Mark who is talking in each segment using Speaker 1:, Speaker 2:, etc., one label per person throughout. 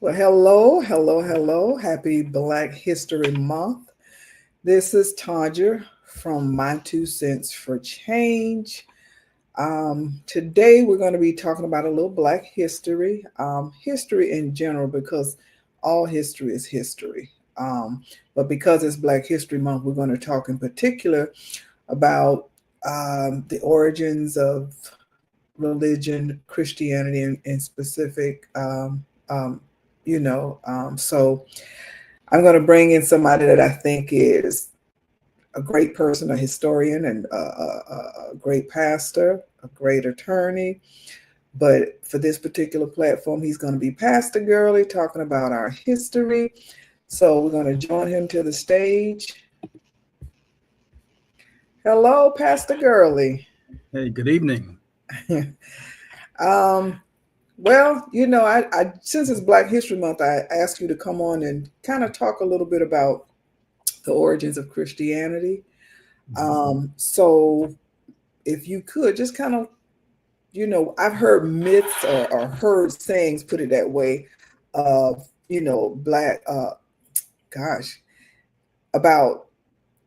Speaker 1: Well, hello, hello, hello. Happy Black History Month. This is Tanja from My Two Cents for Change. Today we're going to be talking about a little Black history, history in general, because all history is history. But because it's Black History Month, we're going to talk in particular about the origins of religion, Christianity in specific. So I'm going to bring in somebody that I think is a great person, a historian, and a great pastor, a great attorney. But for this particular platform, he's going to be Pastor Gurley talking about our history. So we're going to join him to the stage. Hello, Pastor Gurley.
Speaker 2: Hey, good evening.
Speaker 1: Well, I since it's Black History Month, I asked you to come on and kind of talk a little bit about the origins of Christianity. So if you could just kind of, I've heard myths or heard sayings, put it that way, of, Black, about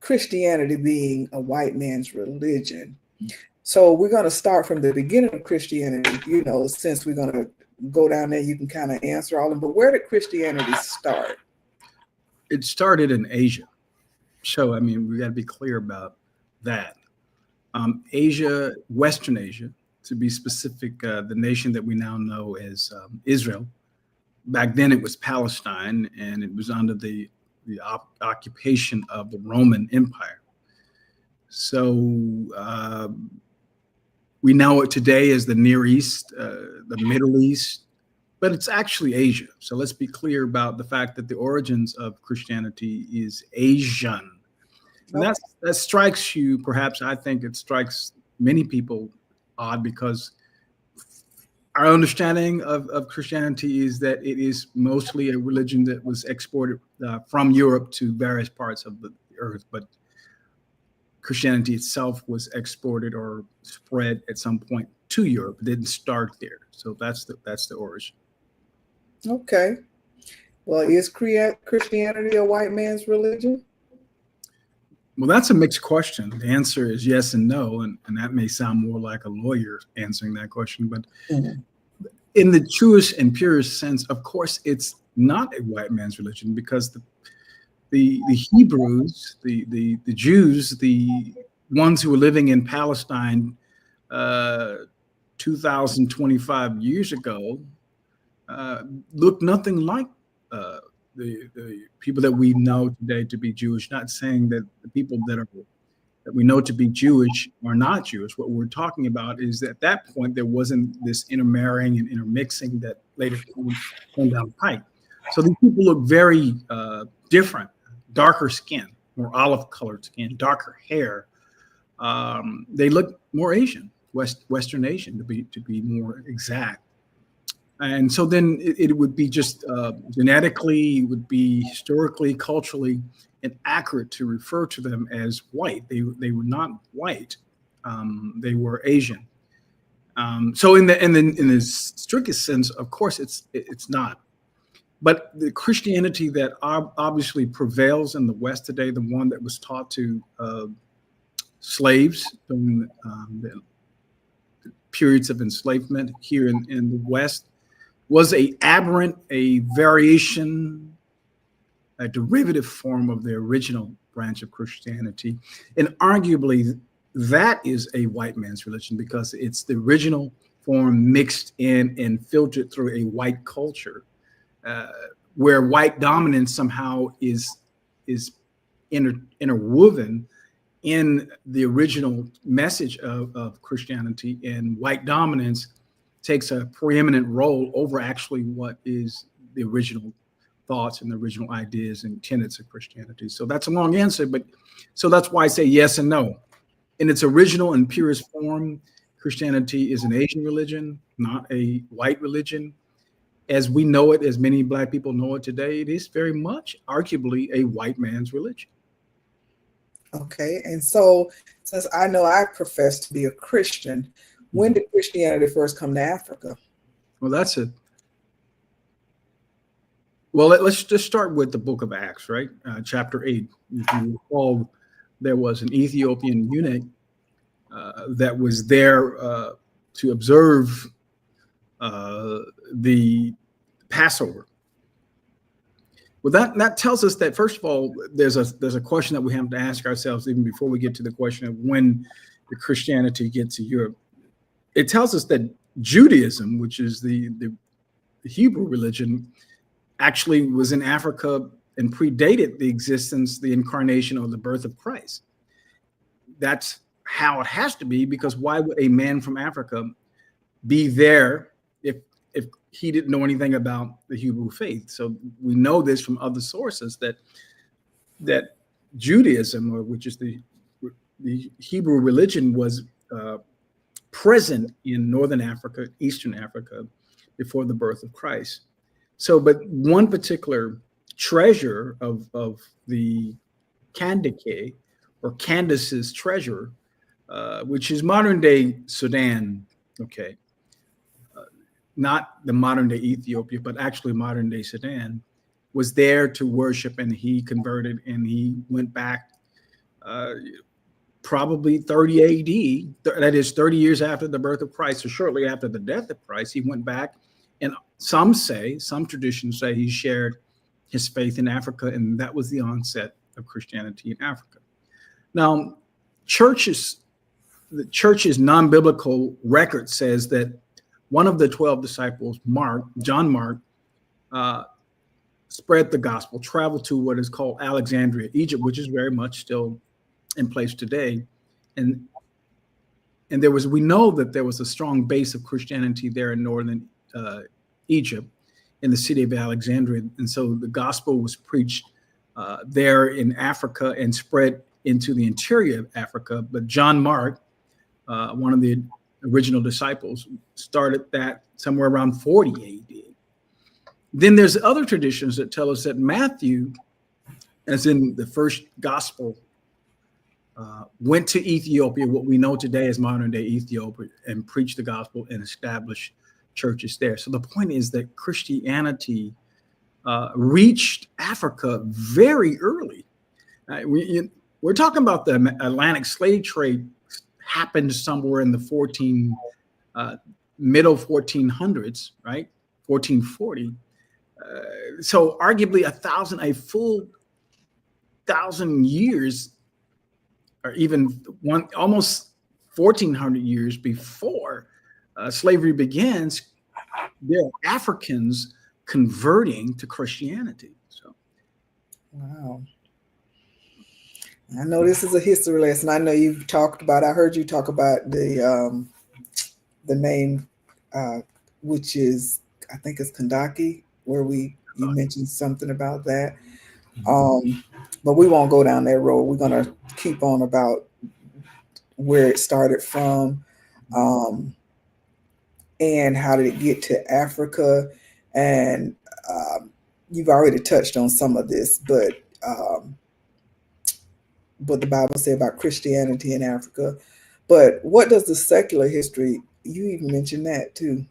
Speaker 1: Christianity being a white man's religion. So we're going to start from the beginning of Christianity, since we're going to go down there, you can kind of answer all of them. But where did Christianity start?
Speaker 2: It started in Asia. So, we got to be clear about that. Asia, Western Asia, to be specific, the nation that we now know as Israel. Back then it was Palestine, and it was under the occupation of the Roman Empire. So we know it today as the Near East, the Middle East, but it's actually Asia. So let's be clear about the fact that the origins of Christianity is Asian. And that strikes you, perhaps I think it strikes many people odd, because our understanding of Christianity is that it is mostly a religion that was exported from Europe to various parts of the earth, but Christianity itself was exported or spread at some point to Europe. It didn't start there. So that's the origin.
Speaker 1: Okay. Well, is Christianity a white man's religion?
Speaker 2: Well, that's a mixed question. The answer is yes and no, and that may sound more like a lawyer answering that question. But in the truest and purest sense, of course, it's not a white man's religion, because the Hebrews, the Jews, the ones who were living in Palestine 2,025 years ago, looked nothing like the people that we know today to be Jewish. Not saying that the people that we know to be Jewish are not Jewish. What we're talking about is that at that point there wasn't this intermarrying and intermixing that later came down the pipe. So these people look very different, darker skin, more olive-colored skin, darker hair. They look more Asian, Western Asian to be more exact. And so then it would be just genetically, it would be historically, culturally inaccurate to refer to them as white. They were not white. They were Asian. So in the strictest sense, of course, it's not. But the Christianity that obviously prevails in the West today, the one that was taught to slaves during the periods of enslavement here in the West, was a variation, a derivative form of the original branch of Christianity. And arguably, that is a white man's religion, because it's the original form mixed in and filtered through a white culture, where white dominance somehow is interwoven in the original message of Christianity, and white dominance takes a preeminent role over actually what is the original thoughts and the original ideas and tenets of Christianity. So that's a long answer, but so that's why I say yes and no. In its original and purest form, Christianity is an Asian religion, not a white religion. As we know it, as many Black people know it today, it is very much arguably a white man's religion.
Speaker 1: Okay. And so, since I know I profess to be a Christian, when did Christianity first come to Africa?
Speaker 2: Well, that's a Well, let's just start with the book of Acts, right? Chapter 8. If you recall, there was an Ethiopian eunuch that was there to observe the Passover. Well, that tells us that, first of all, there's a question that we have to ask ourselves even before we get to the question of when the Christianity gets to Europe. It tells us that Judaism, which is the Hebrew religion, actually was in Africa and predated the existence, the incarnation, or the birth of Christ. That's how it has to be, because why would a man from Africa be there if he didn't know anything about the Hebrew faith? So we know this from other sources that Judaism, or which is the Hebrew religion, was present in Northern Africa, Eastern Africa, before the birth of Christ. So, but one particular treasure of the Kandake, or Candace's treasure, which is modern day Sudan, okay, not the modern day Ethiopia, but actually modern day Sudan, was there to worship, and he converted, and he went back probably 30 AD, that is 30 years after the birth of Christ, or shortly after the death of Christ. He went back, and some traditions say he shared his faith in Africa, and that was the onset of Christianity in Africa. Now, the church's non-biblical record says that one of the 12 disciples, John Mark, spread the gospel, traveled to what is called Alexandria, Egypt, which is very much still in place today. And we know that there was a strong base of Christianity there in northern Egypt, in the city of Alexandria. And so the gospel was preached there in Africa and spread into the interior of Africa. But John Mark, one of the original disciples, started that somewhere around 40 AD. Then there's other traditions that tell us that Matthew, as in the first gospel, went to Ethiopia, what we know today as modern day Ethiopia, and preached the gospel and established churches there. So the point is that Christianity reached Africa very early. We're talking about the Atlantic slave trade happened somewhere in the middle 1400s, right? 1440. So arguably a full 1,000 years, or even almost 1,400 years before slavery begins, there are Africans converting to Christianity. So,
Speaker 1: wow. I know this is a history lesson. I know you've talked about. I heard you talk about the name, which is, I think it's Kandake, where you mentioned something about that. But we won't go down that road. We're gonna keep on about where it started from, and how did it get to Africa. And you've already touched on some of this, but what the Bible says about Christianity in Africa. But what does the secular history? You even mentioned that too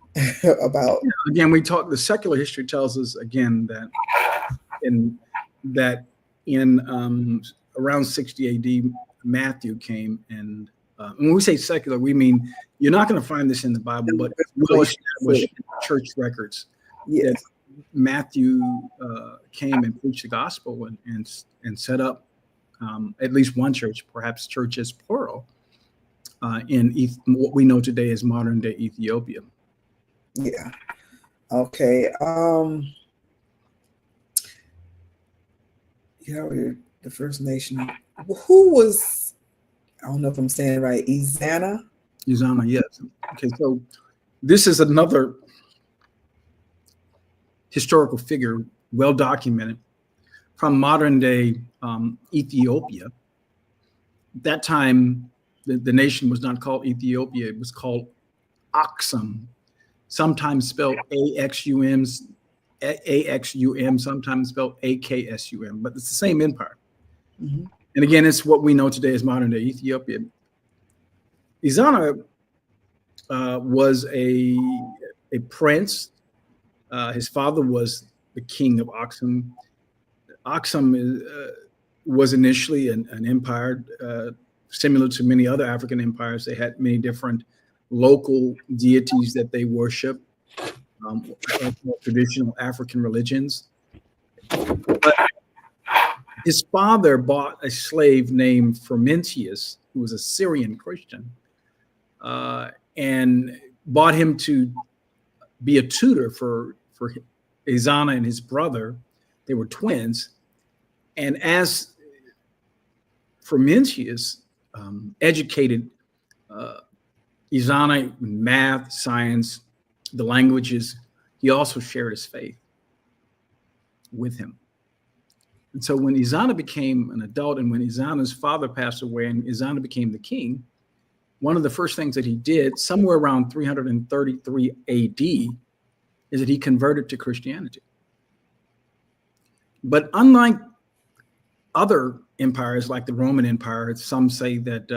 Speaker 1: about.
Speaker 2: Again, the secular history tells us again that in around 60 AD, Matthew came, and when we say secular, we mean you're not going to find this in the Bible, but well established church records.
Speaker 1: Yes.
Speaker 2: That Matthew came and preached the gospel and set up at least one church, perhaps churches plural, in what we know today as modern day Ethiopia.
Speaker 1: Yeah. Okay. The First Nation. Who was? I don't know if I'm saying it right. Izana,
Speaker 2: yes. Okay, so this is another historical figure, well documented, from modern day Ethiopia. At that time, the nation was not called Ethiopia; it was called Aksum, sometimes spelled AXUM, sometimes spelled AKSUM, but it's the same empire.
Speaker 1: Mm-hmm.
Speaker 2: And again, it's what we know today as modern day Ethiopia. Izana was a prince. His father was the king of Aksum. Aksum was initially an empire similar to many other African empires. They had many different local deities that they worship, like more traditional African religions. But his father bought a slave named Frumentius, who was a Syrian Christian, and bought him to be a tutor for Izana and his brother. They were twins. And as Frumentius educated Izana in math, science, the languages, he also shared his faith with him. And so when Izana became an adult and when Izana's father passed away and Izana became the king, one of the first things that he did, somewhere around 333 AD, is that he converted to Christianity. But unlike other empires like the Roman Empire, some say that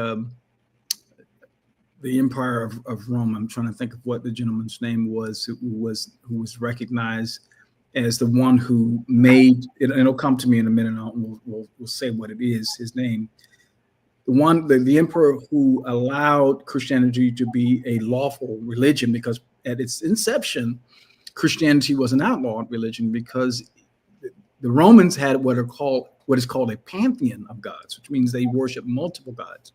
Speaker 2: the Empire of Rome, I'm trying to think of what the gentleman's name was, who was recognized as the one who made it, and it'll come to me in a minute. We'll say what it is, his name. The emperor who allowed Christianity to be a lawful religion, because at its inception, Christianity was an outlawed religion because the Romans had what is called a pantheon of gods, which means they worship multiple gods.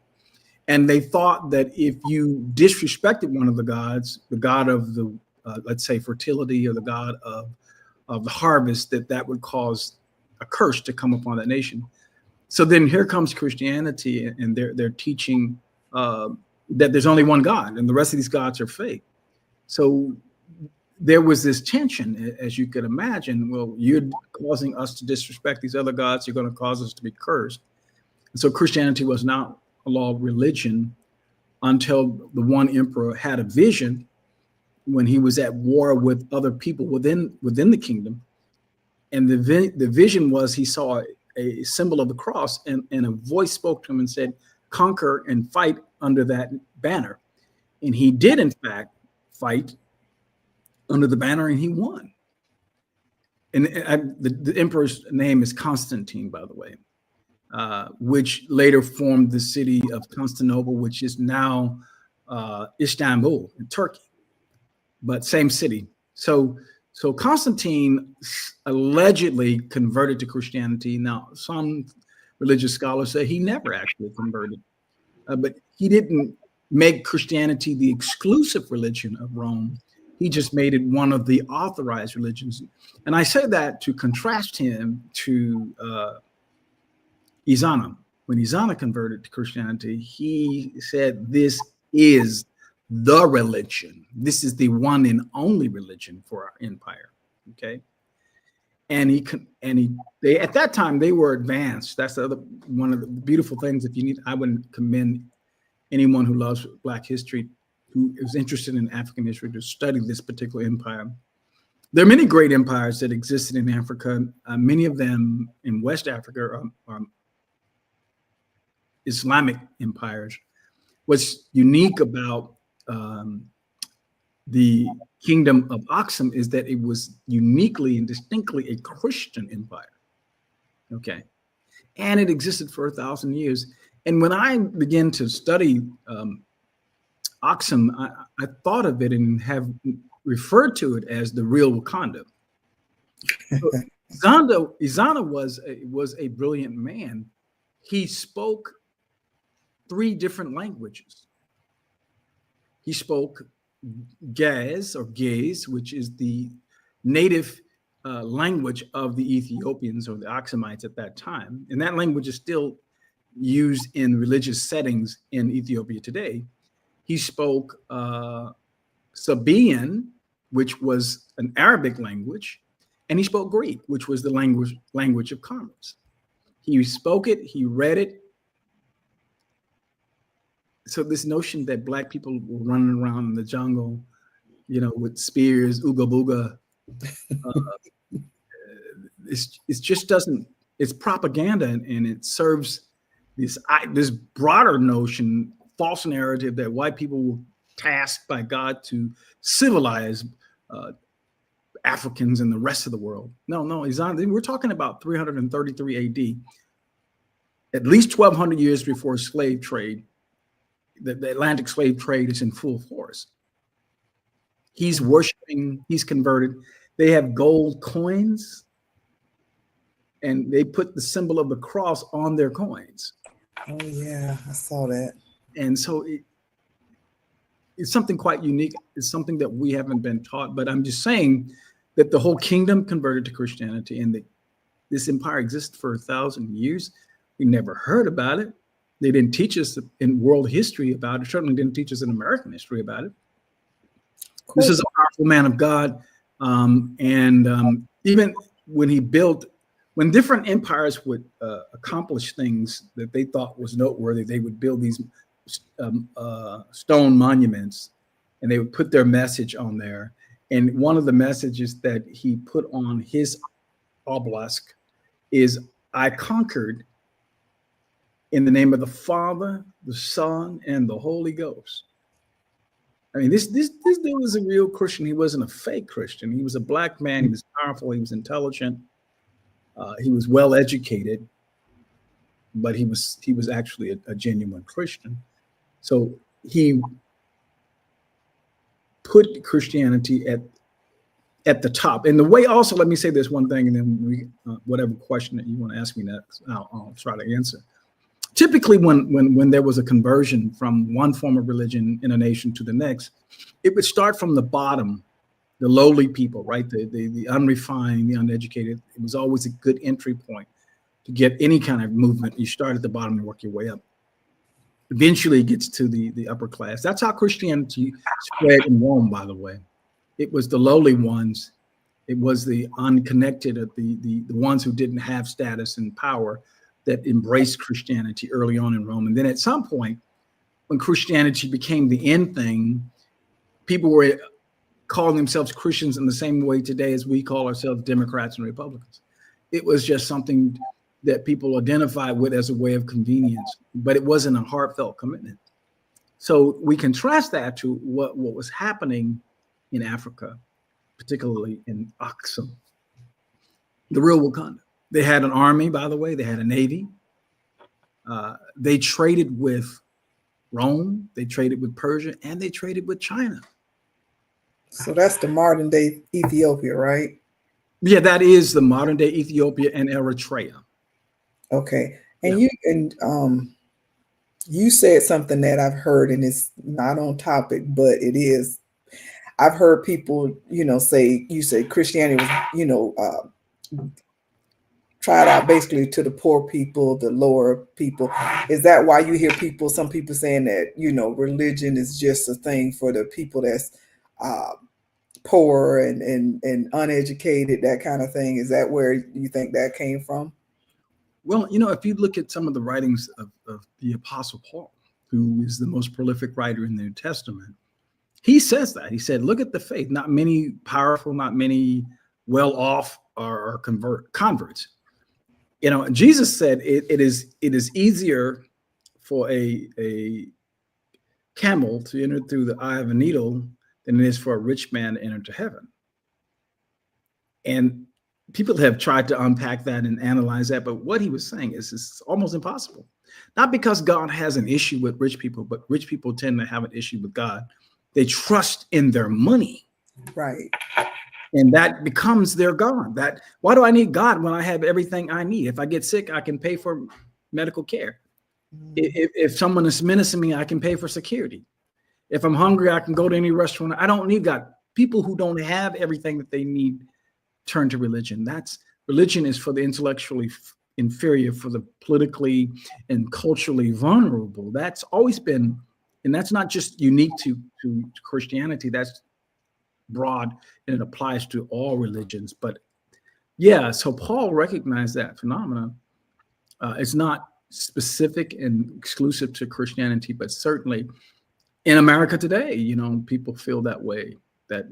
Speaker 2: And they thought that if you disrespected one of the gods, the god of the, let's say, fertility, or the god of the harvest, that would cause a curse to come upon that nation. So then here comes Christianity, and they're teaching that there's only one God, and the rest of these gods are fake. So there was this tension, as you could imagine. Well, you're causing us to disrespect these other gods. You're going to cause us to be cursed. And so Christianity was not a law religion until the one emperor had a vision when he was at war with other people within the kingdom. And the vision was, he saw a symbol of the cross, and a voice spoke to him and said, conquer and fight under that banner. And he did, in fact, fight under the banner, and he won. And the emperor's name is Constantine, by the way, which later formed the city of Constantinople, which is now Istanbul in Turkey, but same city. So Constantine allegedly converted to Christianity. Now, some religious scholars say he never actually converted, but he didn't make Christianity the exclusive religion of Rome. He just made it one of the authorized religions. And I say that to contrast him to Izana. When Izana converted to Christianity, he said, this is the religion. This is the one and only religion for our empire. Okay. And they at that time, they were advanced. That's the other one of the beautiful things. I would commend anyone who loves Black history, who is interested in African history, to study this particular empire. There are many great empires that existed in Africa. Many of them in West Africa are Islamic empires. What's unique about the kingdom of Aksum is that it was uniquely and distinctly a Christian empire. Okay. And it existed for 1,000 years. And when I began to study Aksum, I thought of it and have referred to it as the real Wakanda. So Izana was a brilliant man. He spoke 3 different languages. He spoke Gaz, which is the native language of the Ethiopians or the Aksumites at that time. And that language is still used in religious settings in Ethiopia today. He spoke Sabaean, which was an Arabic language, and he spoke Greek, which was the language of commerce. He spoke it, he read it. So this notion that Black people were running around in the jungle, with spears, ooga booga, it just doesn't. It's propaganda, and it serves this broader notion, false narrative that white people were tasked by God to civilize Africans and the rest of the world. No, he's on. We're talking about 333 AD, at least 1,200 years before slave trade. The Atlantic slave trade is in full force. He's worshiping. He's converted. They have gold coins, and they put the symbol of the cross on their coins.
Speaker 1: Oh yeah, I saw that.
Speaker 2: And so it's something quite unique. It's something that we haven't been taught. But I'm just saying that the whole kingdom converted to Christianity, and this empire exists for 1,000 years. We never heard about it. They didn't teach us in world history about it. Certainly didn't teach us in American history about it. This is a powerful man of God. Even when different empires would accomplish things that they thought was noteworthy, they would build these stone monuments, and they would put their message on there. And one of the messages that he put on his obelisk is, "I conquered in the name of the Father, the Son, and the Holy Ghost." I mean, this dude was a real Christian. He wasn't a fake Christian. He was a black man. He was powerful. He was intelligent. He was well educated, but he was actually a genuine Christian. So he put Christianity at the top. And the way, also, let me say this one thing, and then whatever question that you want to ask me next, I'll try to answer. Typically, when there was a conversion from one form of religion in a nation to the next, it would start from the bottom, the lowly people, right? The unrefined, the uneducated. It was always a good entry point to get any kind of movement. You start at the bottom and work your way up. Eventually, it gets to the upper class. That's how Christianity spread in Rome, by the way. It was the lowly ones. It was the unconnected, the ones who didn't have status and power that embraced Christianity early on in Rome. And then at some point, when Christianity became the end thing, people were calling themselves Christians in the same way today as we call ourselves Democrats and Republicans. It was just something that people identified with as a way of convenience, but it wasn't a heartfelt commitment. So we contrast that to what was happening in Africa, particularly in Aksum, the real Wakanda. They had an army, by the way. They had a navy. They traded with Rome. They traded with Persia, and they traded with China.
Speaker 1: So that's the modern day Ethiopia, right?
Speaker 2: Yeah, that is the modern day Ethiopia and Eritrea.
Speaker 1: Okay. And you said something that I've heard, and it's not on topic, but it is. I've heard people, say, you said Christianity was, tried out basically to the poor people, the lower people. Is that why you hear some people saying that, religion is just a thing for the people that's poor and uneducated, that kind of thing? Is that where you think that came from?
Speaker 2: Well, if you look at some of the writings of the Apostle Paul, who is the most prolific writer in the New Testament, he says that. He said, look at the faith. Not many powerful, not many well-off are converts. Jesus said it is easier for a camel to enter through the eye of a needle than it is for a rich man to enter to heaven. And people have tried to unpack that and analyze that, but what he was saying is it's almost impossible. Not because God has an issue with rich people, but rich people tend to have an issue with God. They trust in their money.
Speaker 1: Right.
Speaker 2: And that becomes their God. Why do I need God when I have everything I need? If I get sick, I can pay for medical care. If someone is menacing me, I can pay for security. If I'm hungry, I can go to any restaurant. I don't need God. People who don't have everything that they need turn to religion. Religion is for the intellectually inferior, for the politically and culturally vulnerable. That's always been, and that's not just unique to Christianity. That's broad, and it applies to all religions. But yeah, so Paul recognized that phenomenon. It's not specific and exclusive to Christianity, but certainly in America today, people feel that way. That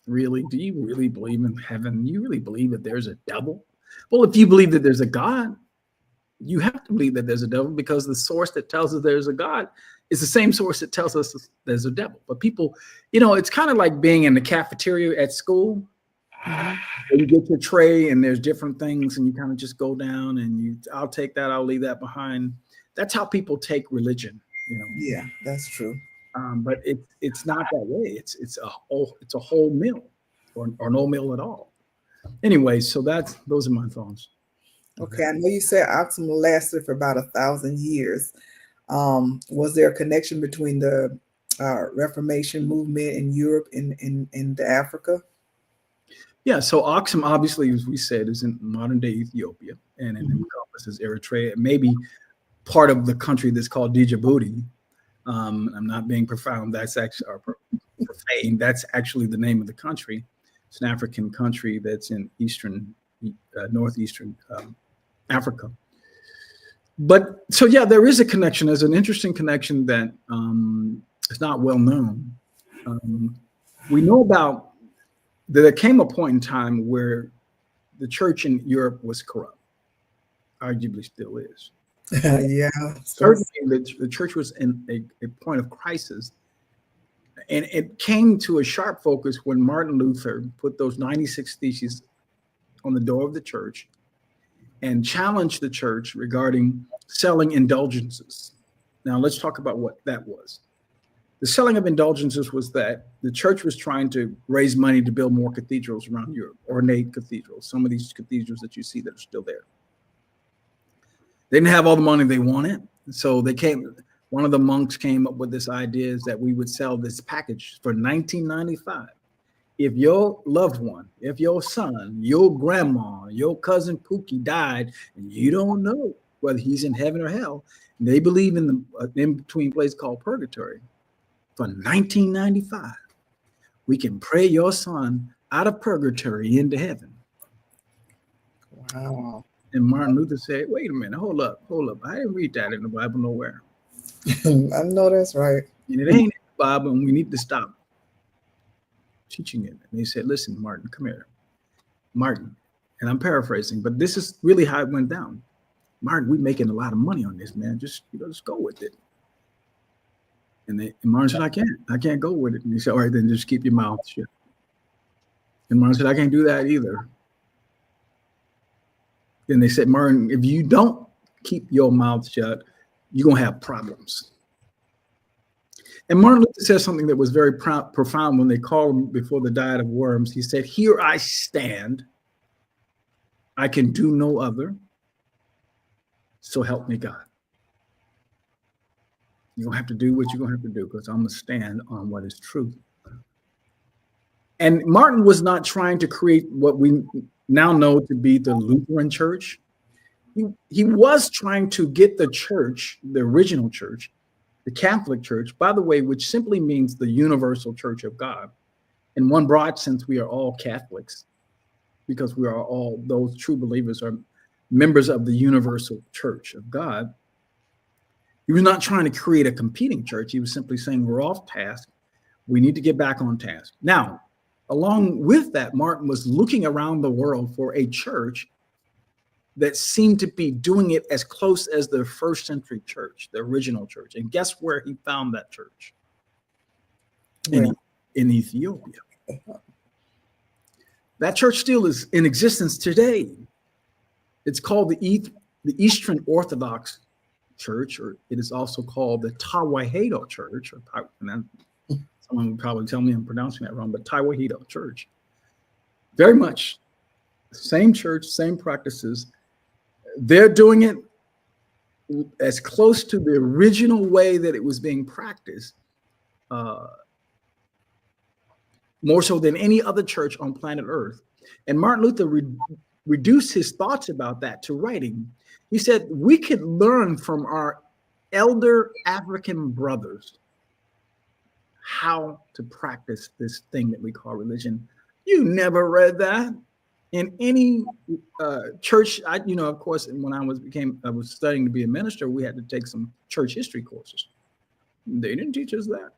Speaker 2: really, do you really believe in heaven? Do you really believe that there's a devil? Well, if you believe that there's a God, you have to believe that there's a devil, because the source that tells us there's a God is the same source that tells us there's a devil. But people, it's kind of like being in the cafeteria at school,
Speaker 1: Mhm.
Speaker 2: Where you get your tray and there's different things and you kind of just go down and I'll take that, I'll leave that behind. That's how people take religion, you know.
Speaker 1: Yeah, that's true.
Speaker 2: But it's not that way. It's a whole meal, or no meal at all. Anyway, so those are my thoughts.
Speaker 1: Okay, I know you said Oxum lasted for about 1,000 years. Was there a connection between the Reformation movement in Europe and Africa?
Speaker 2: Yeah, so Aksum, obviously, as we said, is in modern day Ethiopia and it encompasses Eritrea, maybe part of the country that's called Djibouti. I'm not being profound. That's actually profane. That's actually the name of the country. It's an African country that's in northeastern Africa. But so yeah, there is a connection. There's an interesting connection that is not well known. Um, we know about there came a point in time where the church in Europe was corrupt, arguably still is.
Speaker 1: Yeah.
Speaker 2: Certainly, the church was in a point of crisis. And it came to a sharp focus when Martin Luther put those 96 Theses on the door of the church and challenged the church regarding selling indulgences. Now, let's talk about what that was. The selling of indulgences was that the church was trying to raise money to build more cathedrals around Europe, ornate cathedrals, some of these cathedrals that you see that are still there. They didn't have all the money they wanted. So one of the monks came up with this idea is that we would sell this package for $19.95. If your loved one, if your son, your grandma, your cousin Pookie died, and you don't know whether he's in heaven or hell, and they believe in the in-between place called purgatory, for $19.95, we can pray your son out of purgatory into heaven.
Speaker 1: Wow.
Speaker 2: And Martin Luther said, wait a minute, hold up. I didn't read that in the Bible nowhere.
Speaker 1: I know that's right.
Speaker 2: And it ain't in the Bible, and we need to stop teaching it. And he said, listen, Martin, come here. Martin, and I'm paraphrasing, but this is really how it went down. Martin, we're making a lot of money on this, man. Just just go with it. And Martin said, I can't go with it. And he said, all right, then just keep your mouth shut. And Martin said, I can't do that either. Then they said, Martin, if you don't keep your mouth shut, you're going to have problems. And Martin Luther said something that was very profound when they called him before the Diet of Worms. He said, here I stand. I can do no other. So help me God. You're going to have to do what you're going to have to do because I'm going to stand on what is true. And Martin was not trying to create what we now know to be the Lutheran Church. He was trying to get the church, the original church, the Catholic Church, by the way, which simply means the universal church of God. In one broad sense, we are all Catholics because we are all, those true believers are members of the universal church of God. He was not trying to create a competing church. He was simply saying we're off task. We need to get back on task. Now, along with that, Martin was looking around the world for a church that seemed to be doing it as close as the first century church, the original church. And guess where he found that church? In Ethiopia. That church still is in existence today. It's called the Eastern Orthodox Church, or it is also called the Tawahedo Church. Someone would probably tell me I'm pronouncing that wrong, but Tawahedo Church. Very much same church, same practices. They're doing it as close to the original way that it was being practiced, more so than any other church on planet Earth. And Martin Luther reduced his thoughts about that to writing. He said, we could learn from our elder African brothers how to practice this thing that we call religion. You never read that in any church. Of course, when I was studying to be a minister, we had to take some church history courses. They didn't teach us that.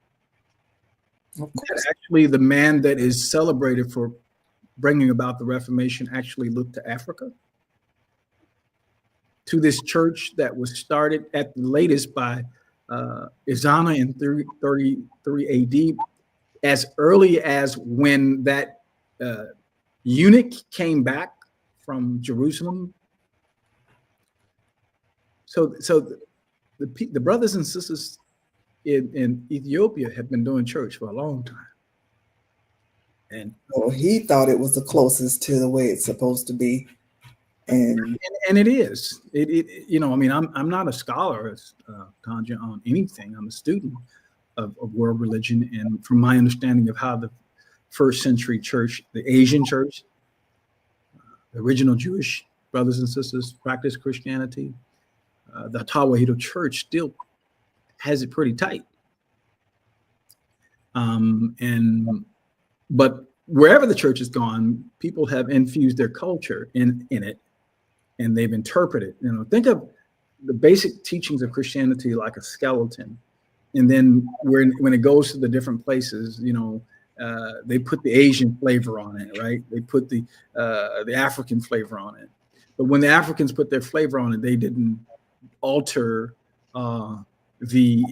Speaker 2: Actually, the man that is celebrated for bringing about the Reformation actually looked to Africa, to this church that was started at the latest by Izana in 333 AD, as early as when that eunuch came back from Jerusalem. So the brothers and sisters in Ethiopia have been doing church for a long time, and
Speaker 1: So he thought it was the closest to the way it's supposed to be. And
Speaker 2: and it is. I mean, I'm not a scholar, Tanja, on anything. I'm a student of world religion, and from my understanding of how the first century church, the Asian church, the original Jewish brothers and sisters practiced Christianity, the Tawahedo church still has it pretty tight. But wherever the church has gone, people have infused their culture in it, and they've interpreted. Think of the basic teachings of Christianity like a skeleton, and then when it goes to the different places, they put the Asian flavor on it, right? They put the African flavor on it. But when the Africans put their flavor on it, they didn't alter the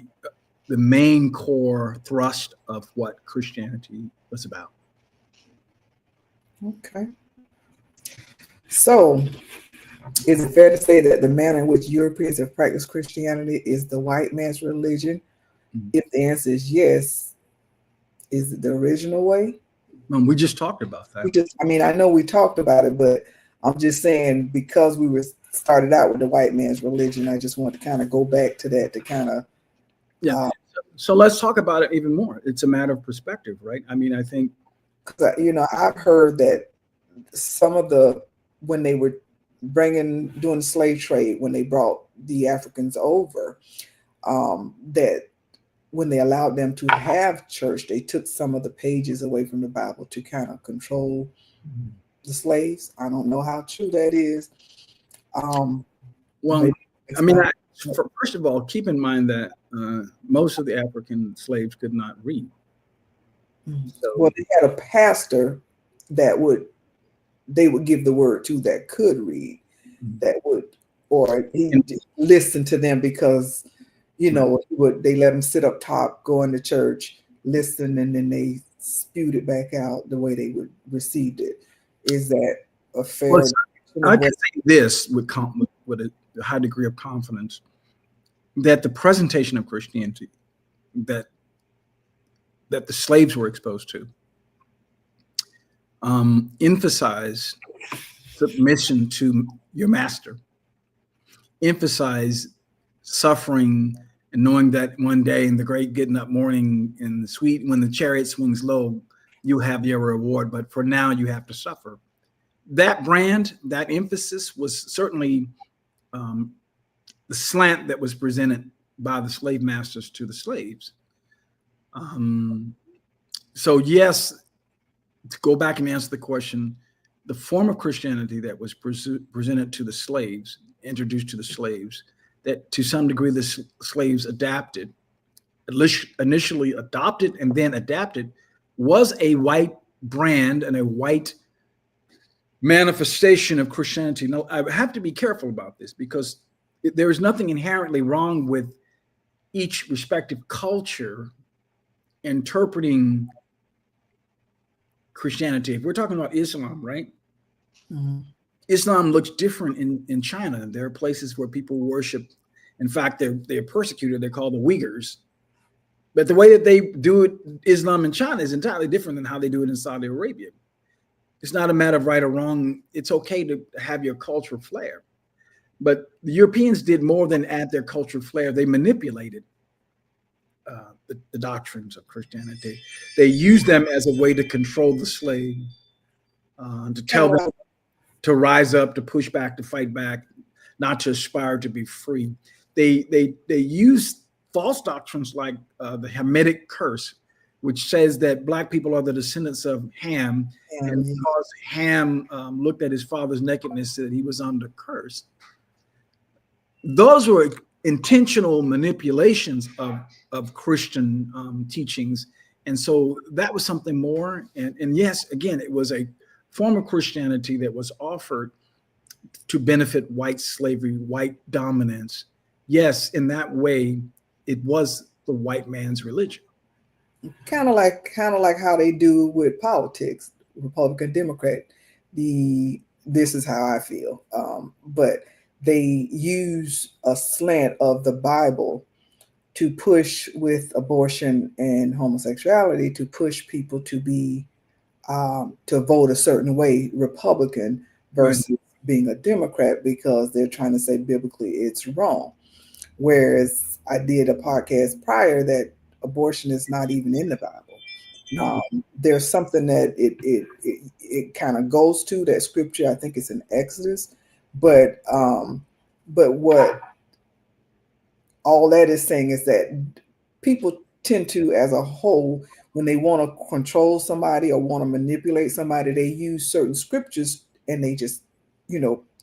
Speaker 2: main core thrust of what Christianity was about.
Speaker 1: okay. So, is it fair to say that the manner in which Europeans have practiced Christianity is the white man's religion? Mm-hmm. If the answer is yes, is it the original way?
Speaker 2: We just talked about that.
Speaker 1: I know we talked about it, but I'm just saying, because we started out with the white man's religion, I just want to kind of go back to that to kind of.
Speaker 2: Yeah. So let's talk about it even more. It's a matter of perspective, right? I mean, I think.
Speaker 1: I've heard that when they were doing the slave trade, when they brought the Africans over, that when they allowed them to have church, they took some of the pages away from the Bible to kind of control the slaves. I don't know how true that is.
Speaker 2: Well, I mean, first of all, keep in mind that most of the African slaves could not read.
Speaker 1: So, well, they had a pastor that they would give the word to that could read, or he listened to them because, they let them sit up top, go into church, listen, and then they spewed it back out the way they would received it. Is that a fair?
Speaker 2: Well, I can say this with a high degree of confidence, that the presentation of Christianity that the slaves were exposed to emphasize submission to your master, emphasize suffering, and knowing that one day in the great getting up morning, in the sweet, when the chariot swings low, you have your reward, but for now you have to suffer. That brand, that emphasis was certainly the slant that was presented by the slave masters to the slaves. So yes, to go back and answer the question, the form of Christianity that was presented to the slaves, introduced to the slaves, that to some degree the slaves adapted, initially adopted and then adapted, was a white brand and a white manifestation of Christianity. Now, I have to be careful about this because there is nothing inherently wrong with each respective culture interpreting Christianity. If we're talking about Islam, right? Mm-hmm. Islam looks different in China. There are places where people worship. In fact, they're persecuted. They're called the Uyghurs. But the way that they do it, Islam in China, is entirely different than how they do it in Saudi Arabia. It's not a matter of right or wrong. It's okay to have your cultural flair. But the Europeans did more than add their cultural flair. They manipulated the doctrines of Christianity. They used them as a way to control the slave, to tell them to rise up, to push back, to fight back, not to aspire to be free. They used false doctrines like the Hamitic curse, which says that Black people are the descendants of Ham, and because Ham looked at his father's nakedness, that he was under curse. Those were intentional manipulations of Christian teachings, and so that was something more. And yes, again, it was a form of Christianity that was offered to benefit white slavery, white dominance. Yes, in that way, it was the white man's religion.
Speaker 1: Kind of like how they do with politics. Republican, Democrat. This is how I feel. But they use a slant of the Bible to push with abortion and homosexuality, to push people to be to vote a certain way, Republican
Speaker 2: Right.
Speaker 1: versus being a Democrat, because they're trying to say biblically it's wrong. Whereas I did a podcast prior that abortion is not even in the Bible.
Speaker 2: No.
Speaker 1: There's something that it kind of goes to that scripture. I think it's in Exodus, but what all that is saying is that people tend to, as a whole, when they want to control somebody or want to manipulate somebody, they use certain scriptures and they just,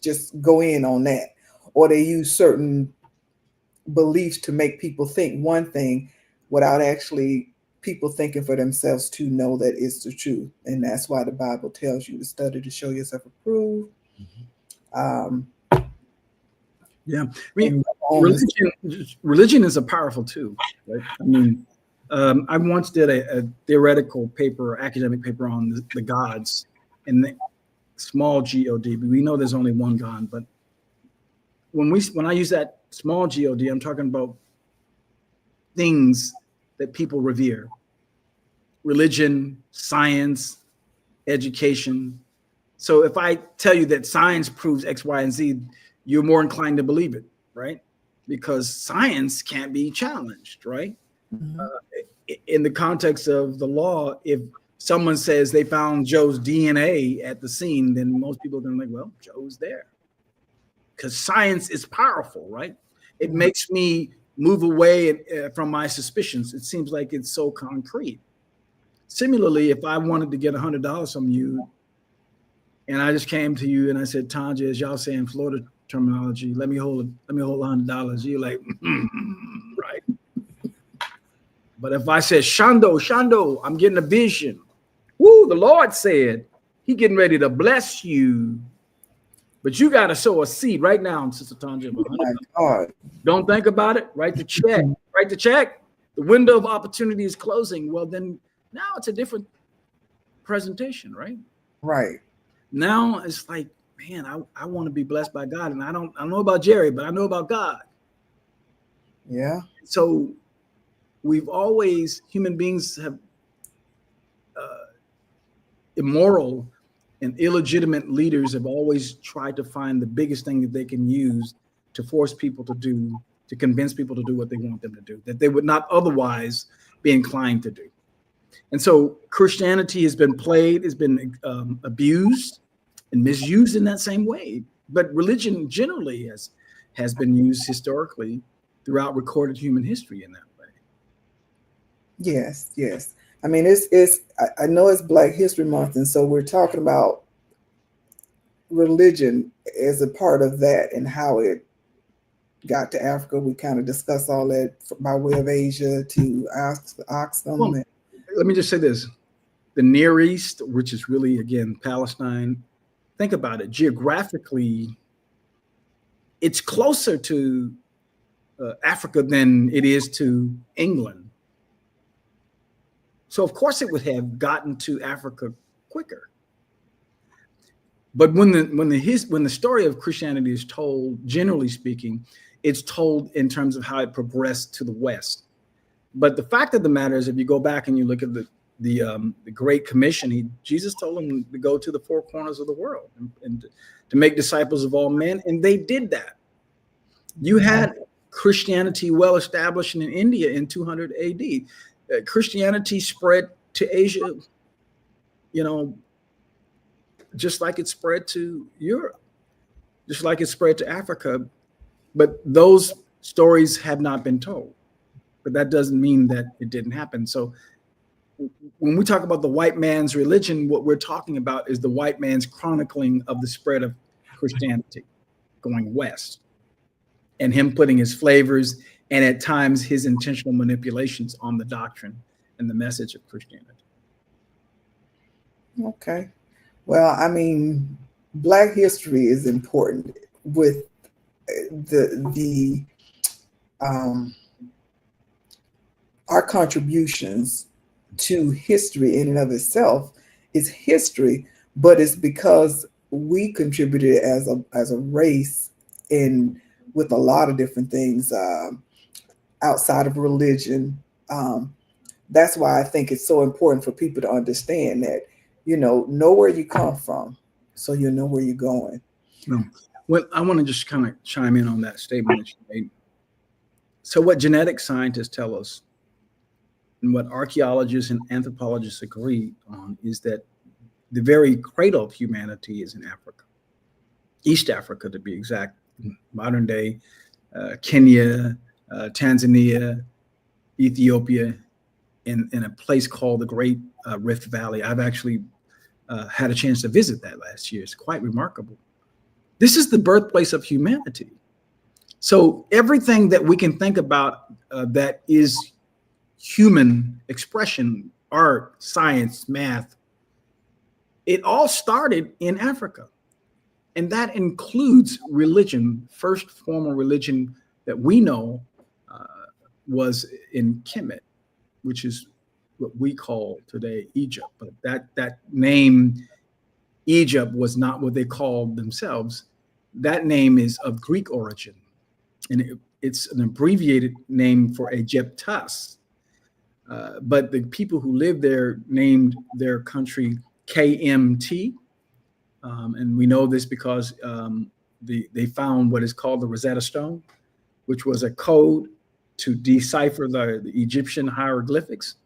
Speaker 1: just go in on that, or they use certain beliefs to make people think one thing without actually people thinking for themselves to know that it's the truth. And that's why the Bible tells you to study to show yourself approved. Um,
Speaker 2: Yeah. I mean,
Speaker 1: and Romans,
Speaker 2: religion is a powerful tool, right? I mean, I once did a theoretical paper, academic paper on the gods and the small God. We know there's only one God, but when I use that small God, I'm talking about things that people revere: religion, science, education. So if I tell you that science proves X, Y, and Z, you're more inclined to believe it, right? Because science can't be challenged, right?
Speaker 1: mhm,
Speaker 2: In the context of the law, if someone says they found Joe's DNA at the scene, then most people are going to be like, well, Joe's there. Because science is powerful, right? It
Speaker 1: mhm,
Speaker 2: makes me move away from my suspicions. It seems like it's so concrete. Similarly, if I wanted to get $100 from you, and I just came to you and I said, Tanja, as y'all say in Florida terminology, let me hold $100. You're like, right. But if I said, Shando, I'm getting a vision. Woo, the Lord said he getting ready to bless you. But you got to sow a seed right now, Sister Tanja, of
Speaker 1: my
Speaker 2: $100.
Speaker 1: God.
Speaker 2: Don't think about it. Write the check. Write the check. The window of opportunity is closing. Well, then now it's a different presentation, right?
Speaker 1: Right.
Speaker 2: Now it's like, man, I want to be blessed by God. And I don't know about Jerry, but I know about God.
Speaker 1: Yeah.
Speaker 2: So human beings have immoral and illegitimate leaders have always tried to find the biggest thing that they can use to force people to do, to convince people to do what they want them to do, that they would not otherwise be inclined to do. And so Christianity has been abused and misused in that same way. But religion generally has been used historically throughout recorded human history in that way.
Speaker 1: Yes. Yes. I mean, I know it's Black History Month, and so we're talking about religion as a part of that and how it got to Africa. We kind of discussed all that by way of Asia to
Speaker 2: Well,
Speaker 1: Oxum.
Speaker 2: let me just say this: the Near East, which is really again Palestine. Think about it geographically; it's closer to Africa than it is to England. So of course it would have gotten to Africa quicker. But when the story of Christianity is told, generally speaking, it's told in terms of how it progressed to the West. But the fact of the matter is, if you go back and you look at the Great Commission, Jesus told them to go to the four corners of the world and to make disciples of all men, and they did that. You had Christianity well established in India in 200 A.D. Christianity spread to Asia, you know, just like it spread to Europe, just like it spread to Africa. But those stories have not been told. But that doesn't mean that it didn't happen. So when we talk about the white man's religion, what we're talking about is the white man's chronicling of the spread of Christianity going west and him putting his flavors and at times his intentional manipulations on the doctrine and the message of Christianity.
Speaker 1: Okay. Well, I mean, Black history is important with the um, our contributions to history in and of itself it's history, but it's because we contributed as a race in with a lot of different things outside of religion. Um, that's why I think it's so important for people to understand that, know where you come from, so you know where you're going.
Speaker 2: No. Well, I want to just kind of chime in on that statement that you made. So, what genetic scientists tell us, and what archaeologists and anthropologists agree on, is that the very cradle of humanity is in Africa, East Africa to be exact, modern day Kenya, Tanzania, Ethiopia, in a place called the Great Rift Valley. I've actually had a chance to visit that last year. It's quite remarkable. This is the birthplace of humanity. So everything that we can think about that is human expression, art, science, math, it all started in Africa. And that includes religion. First formal religion that we know uh, was in Kemet, which is what we call today Egypt. But that name, Egypt, was not what they called themselves. That name is of Greek origin, and it's an abbreviated name for Egyptus. But the people who lived there named their country KMT. And we know this because they found what is called the Rosetta Stone, which was a code to decipher the Egyptian hieroglyphics.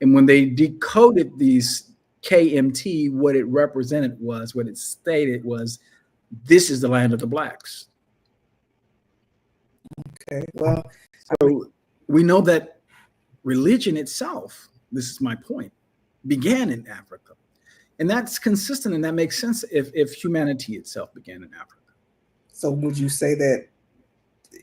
Speaker 2: And when they decoded these KMT, what it represented was, what it stated was, this is the land of the blacks.
Speaker 1: Okay, well,
Speaker 2: So we know that religion itself, this is my point, began in Africa. And that's consistent and that makes sense if humanity itself began in Africa.
Speaker 1: so would you say that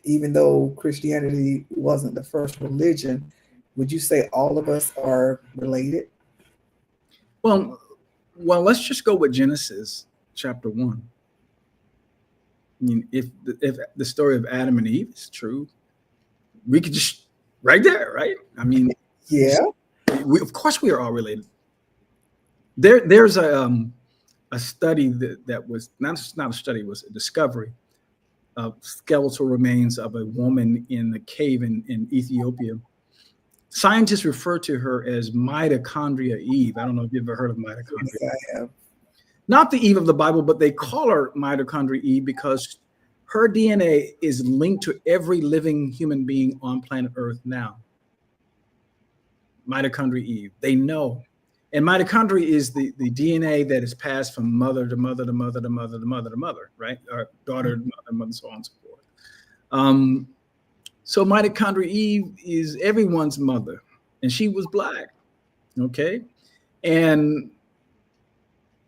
Speaker 1: even though Christianity wasn't the first religion, would you say all of us are related?
Speaker 2: Well, well, let's just go with Genesis chapter 1. I mean, if the story of Adam and Eve is true, we could just right there, right? I mean,
Speaker 1: Yeah.
Speaker 2: of course we are all related. There's a study that was not a study, was a discovery of skeletal remains of a woman in the cave in Ethiopia. Scientists refer to her as mitochondria Eve. I don't know if you've ever heard of mitochondria.
Speaker 1: Yes, I have.
Speaker 2: Not the Eve of the Bible, but they call her mitochondria Eve because her DNA is linked to every living human being on planet Earth now. Mitochondria Eve. They know. And mitochondria is the DNA that is passed from mother to mother to mother to mother to mother to mother, right? Or daughter to mother, mother, so on and so forth. So mitochondria Eve is everyone's mother, and she was black, okay? And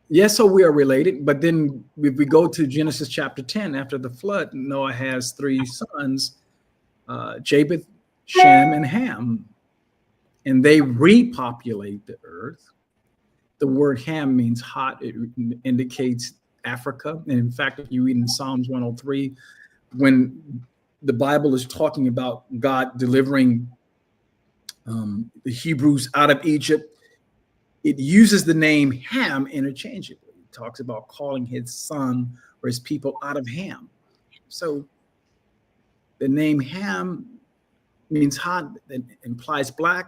Speaker 2: yes, so we are related, but then if we go to Genesis chapter 10, after the flood, Noah has three sons, Japheth, Shem, and Ham, and they repopulate the earth. The word Ham means hot. It indicates Africa. And in fact, if you read in Psalms 103, when the Bible is talking about God delivering the Hebrews out of Egypt, it uses the name Ham interchangeably. It talks about calling his son or his people out of Ham. So the name Ham means hot, it implies black.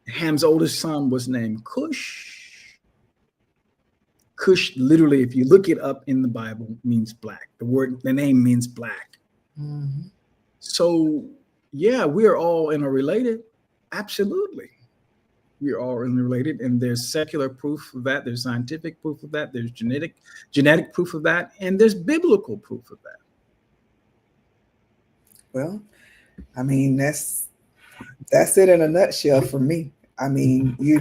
Speaker 2: Ham's oldest son was named Cush. Cush, literally, if you look it up in the Bible, means black. The name means black.
Speaker 1: Mm-hmm.
Speaker 2: So, yeah, we are all interrelated. Absolutely. We are all interrelated, and there's secular proof of that. There's scientific proof of that. There's genetic proof of that, and there's biblical proof of that.
Speaker 1: Well, I mean, that's it in a nutshell for me. I mean, we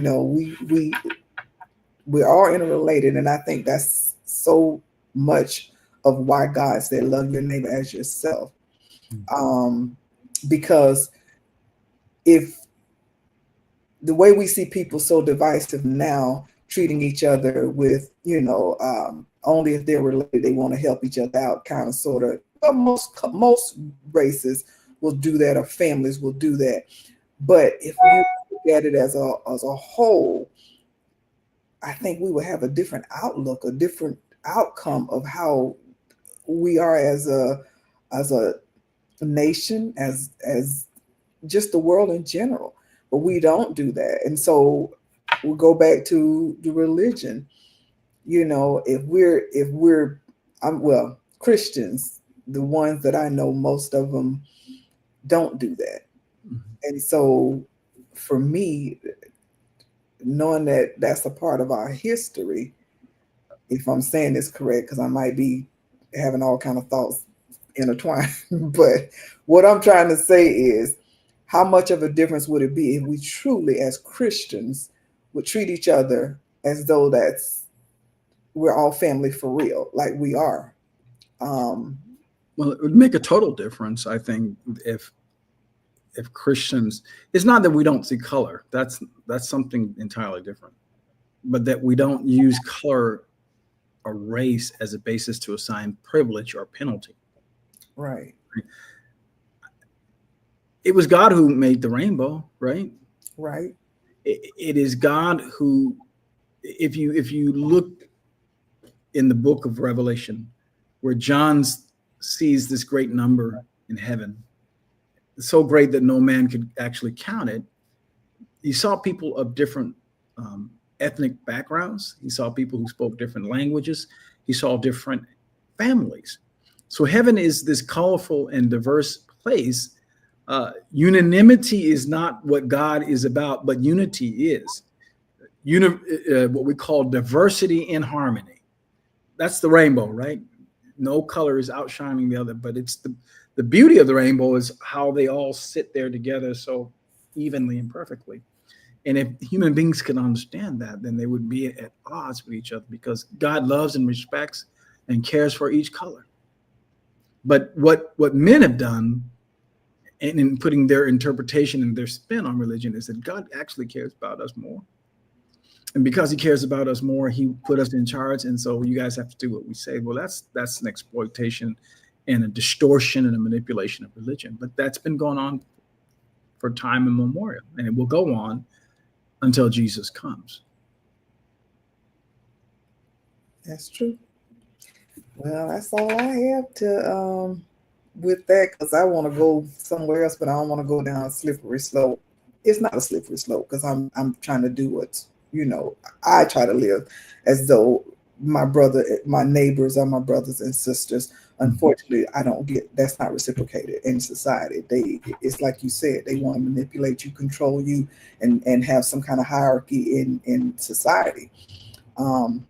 Speaker 1: are interrelated, and I think that's so much of why God said, "Love your neighbor as yourself," because if the way we see people so divisive now, treating each other with, only if they're related, they want to help each other out, kind of, sort of. Well, most races will do that, or families will do that. But if you look at it as a whole, I think we would have a different outlook, a different outcome of how we are as a nation, as just the world in general. But we don't do that, and so we go back to the religion. You know, if we're well, Christians, the ones that I know, most of them don't do that.
Speaker 2: Mhm.
Speaker 1: And so for me, knowing that that's a part of our history, if I'm saying this correct, because I might be having all kind of thoughts intertwined, but what I'm trying to say is, how much of a difference would it be if we truly, as Christians, would treat each other as though that's we're all family for real, like we are. Um,
Speaker 2: Well, it would make a total difference, I think, if Christians. It's not that we don't see color. That's something entirely different. But that we don't use color or race as a basis to assign privilege or penalty.
Speaker 1: right,
Speaker 2: It was God who made the rainbow, right?
Speaker 1: right,
Speaker 2: It is God who, if you look in the book of Revelation, where John sees this great number in heaven, so great that no man could actually count it. He saw people of different um, ethnic backgrounds. He saw people who spoke different languages. He saw different families. So heaven is this colorful and diverse place. Unanimity is not what God is about, but unity is. What we call diversity in harmony. That's the rainbow, right? No color is outshining the other, but it's the beauty of the rainbow is how they all sit there together so evenly and perfectly. And if human beings could understand that, then they would be at odds with each other because God loves and respects and cares for each color. But what men have done, and in putting their interpretation and their spin on religion, is that God actually cares about us more. And because he cares about us more, he put us in charge. And so you guys have to do what we say. Well, that's an exploitation and a distortion and a manipulation of religion. But that's been going on for time immemorial, and it will go on until Jesus comes.
Speaker 1: that's true. Well, that's all I have to with that, because I want to go somewhere else, but I don't want to go down a slippery slope. It's not a slippery slope because I'm trying to do what's, you know, I try to live as though my neighbors are my brothers and sisters. Unfortunately, I don't get that's not reciprocated in society. It's like you said, they want to manipulate you, control you, and have some kind of hierarchy in society. Um,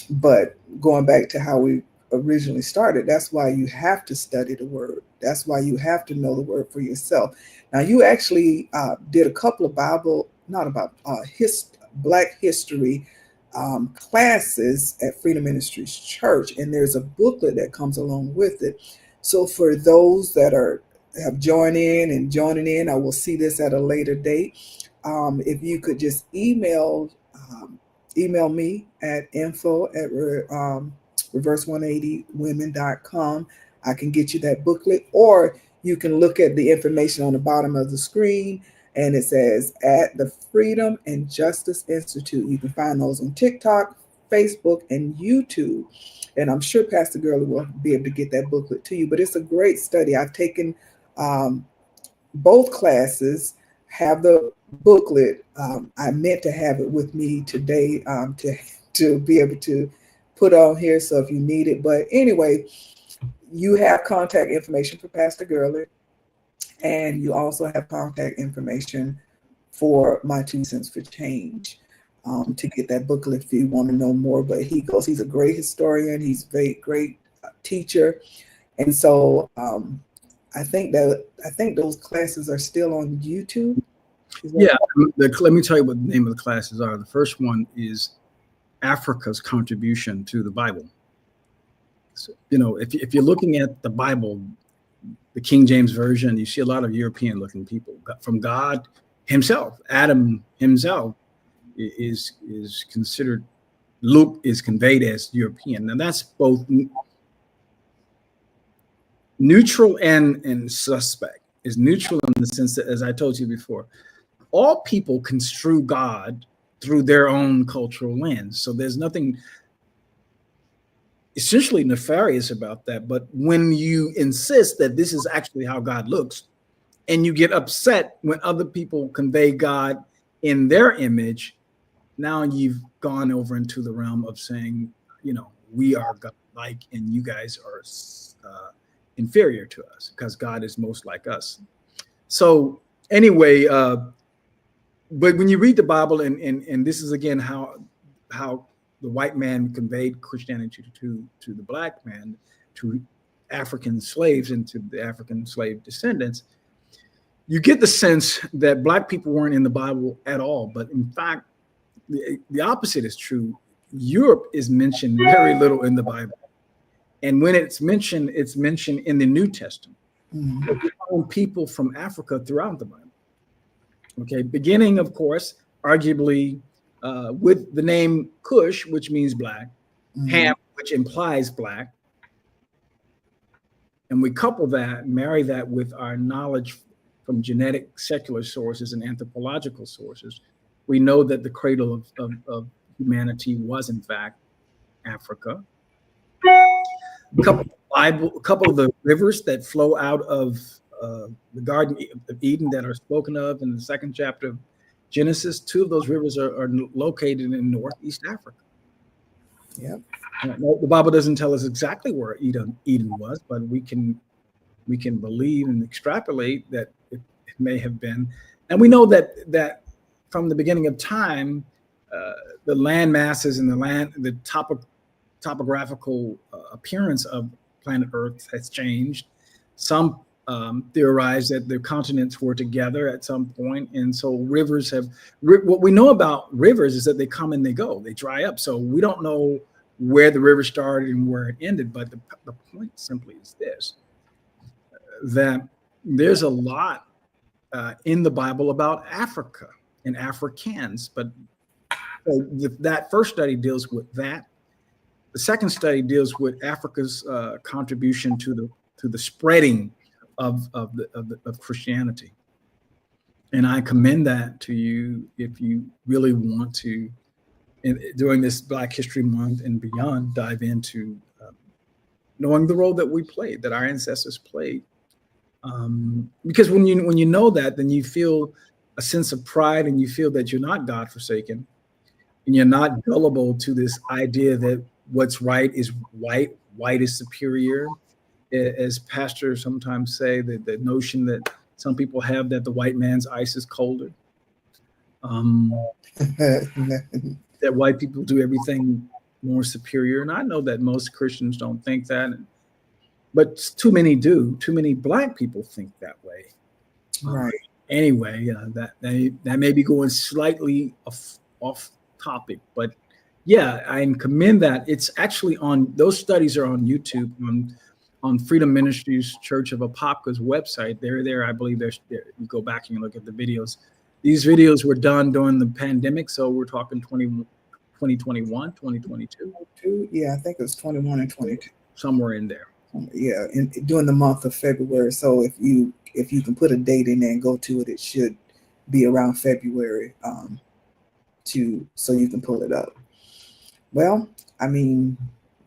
Speaker 1: but going back to how we originally started, that's why you have to study the word. That's why you have to know the word for yourself. Now, you actually did a couple of Bible, not about Black history classes at Freedom Ministries Church, and there's a booklet that comes along with it. So for those that have joined in and joining in, I will see this at a later date. If you could just email me at info at reverse180women.com. I can get you that booklet, or you can look at the information on the bottom of the screen, and it says at the Freedom and Justice Institute. You can find those on TikTok, Facebook, and YouTube. And I'm sure Pastor Gurley will be able to get that booklet to you. But it's a great study. I've taken um, both classes, have the booklet. I meant to have it with me today to be able to put on here. So if you need it, but anyway, you have contact information for Pastor Gurley, and you also have contact information for My 2 Cents for Change. To get that booklet if you want to know more. But he's a great historian. He's a very great teacher, and so I think those classes are still on YouTube.
Speaker 2: Yeah, let me tell you what the name of the classes are. The first one is Africa's contribution to the Bible. So, if you're looking at the Bible, the King James Version, you see a lot of European-looking people. From God himself, Adam himself is considered. Luke is conveyed as European. Now that's both neutral and suspect. Is neutral in the sense that, as I told you before, all people construe God through their own cultural lens. So there's nothing essentially nefarious about that. But when you insist that this is actually how God looks, and you get upset when other people convey God in their image, now you've gone over into the realm of saying, we are God-like, and you guys are inferior to us because God is most like us. So anyway, but when you read the Bible, and this is again how the white man conveyed Christianity to the black man, to African slaves, and to the African slave descendants, you get the sense that black people weren't in the Bible at all. But in fact, the opposite is true. Europe is mentioned very little in the Bible. And when it's mentioned in the New Testament.
Speaker 1: Mm.
Speaker 2: We find people from Africa throughout the Bible. Okay, beginning, of course, arguably with the name Cush, which means black, Ham, which implies black. And we marry that with our knowledge from genetic secular sources and anthropological sources. We know that the cradle of humanity was, in fact, Africa. A couple of the rivers that flow out of the Garden of Eden that are spoken of in the second chapter of Genesis, two of those rivers are located in Northeast Africa.
Speaker 1: Yep.
Speaker 2: The Bible doesn't tell us exactly where Eden was, but we can believe and extrapolate that it may have been. And we know that from the beginning of time, the land masses and the topographical appearance of planet Earth has changed. Some theorize that the continents were together at some point, and so rivers what we know about rivers is that they come and they go, they dry up. So we don't know where the river started and where it ended, but the point simply is this, that there's a lot in the Bible about Africa and Africans, but that first study deals with that. The second study deals with Africa's contribution to the spreading of Christianity, and I commend that to you if you really want to, during this Black History Month and beyond, dive into knowing the role that we played, that our ancestors played. Because when you know that, then you feel a sense of pride, and you feel that you're not God-forsaken, and you're not gullible to this idea that what's right is white is superior. As pastors sometimes say, that the notion that some people have that the white man's ice is colder. That white people do everything more superior. And I know that most Christians don't think that, but too many do. Too many Black people think that way.
Speaker 1: Right.
Speaker 2: Anyway, that may be going slightly off topic, but yeah, I commend that. It's actually those studies are on YouTube on Freedom Ministries Church of Apopka's website. They're there. I believe they're you go back and you look at the videos. These videos were done during the pandemic, so we're talking 2021, 2022.
Speaker 1: Yeah, I think it was 21 and 22.
Speaker 2: Somewhere in there.
Speaker 1: Yeah, during the month of February. So if you can put a date in there and go to it, it should be around February, so you can pull it up. Well, I mean,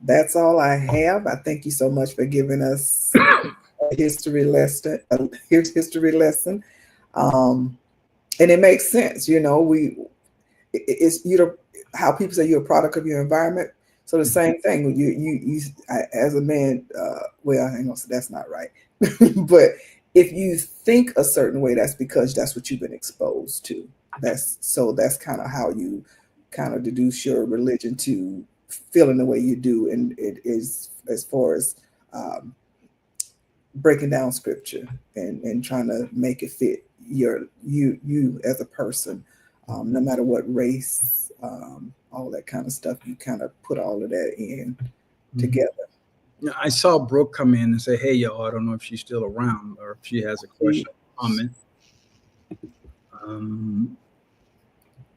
Speaker 1: that's all I have. I thank you so much for giving us a history lesson. And it makes sense, it's how people say you're a product of your environment. So the same thing, you as a man, well, I ain't gonna say that's not right, but if you think a certain way, that's because that's what you've been exposed to. That's kind of how you kind of deduce your religion to feeling the way you do, and it is as far as breaking down scripture and trying to make it fit you as a person, no matter what race, all that kind of stuff. You kind of put all of that in together.
Speaker 2: I saw Brooke come in and say, "Hey, y'all, I don't know if she's still around or if she has a question or comment."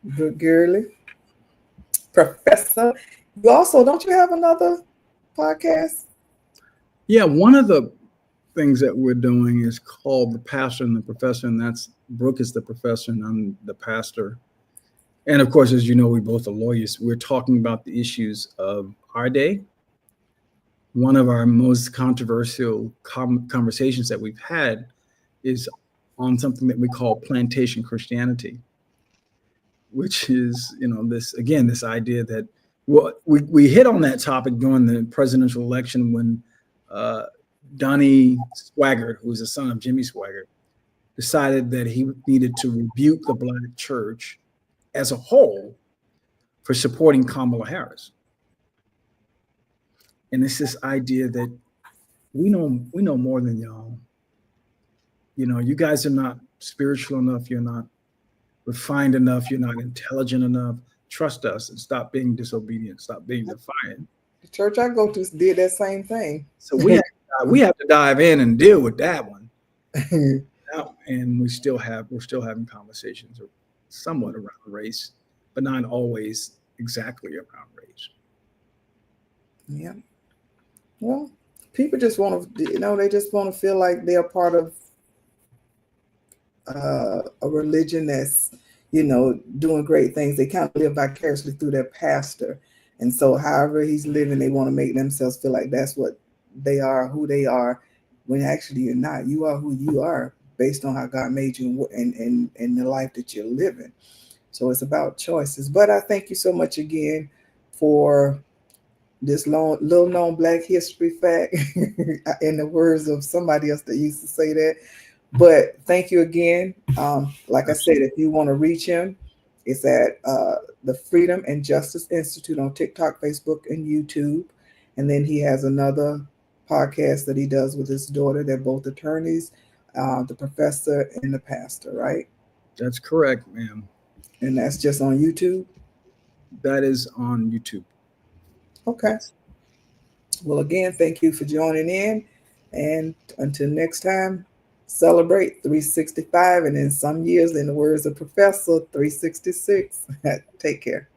Speaker 1: Brooke Gurley, Professor. You also, don't you have another podcast?
Speaker 2: Yeah, one of the things that we're doing is called The Pastor and the Professor, and that's Brooke is the professor and I'm the pastor. And of course, as you know, we both are lawyers. We're talking about the issues of our day. One of our most controversial conversations that we've had is on something that we call plantation Christianity, which is, this again, this idea that, well, we hit on that topic during the presidential election when uh, Donnie Swaggart, who was the son of Jimmy Swaggart, decided that he needed to rebuke the black church as a whole for supporting Kamala Harris. And it's this idea that we know more than y'all. You guys are not spiritual enough. You're not refined enough. You're not intelligent enough. Trust us and stop being disobedient. Stop being defiant.
Speaker 1: The church I go to did that same thing.
Speaker 2: So we have to dive in and deal with that one. And we're still having conversations somewhat around race, but not always exactly around race.
Speaker 1: Yeah. Well, people just want to, they just want to feel like they're part of a religion that's, doing great things. They kind of live vicariously through their pastor. And so, however he's living, they want to make themselves feel like that's what they are, who they are, when actually you're not. You are who you are based on how God made you and the life that you're living. So, it's about choices. But I thank you so much again for this little known Black history fact, in the words of somebody else that used to say that. But thank you again. Like I said, if you want to reach him, it's at the Freedom and Justice Institute on TikTok, Facebook, and YouTube. And then he has another podcast that he does with his daughter. They're both attorneys, the professor and the pastor, right?
Speaker 2: That's correct, ma'am.
Speaker 1: And that's just on YouTube.
Speaker 2: That is on YouTube.
Speaker 1: Okay.
Speaker 2: Yes.
Speaker 1: Well, again, thank you for joining in. And until next time, celebrate 365. And in some years, in the words of Professor, 366. Take care.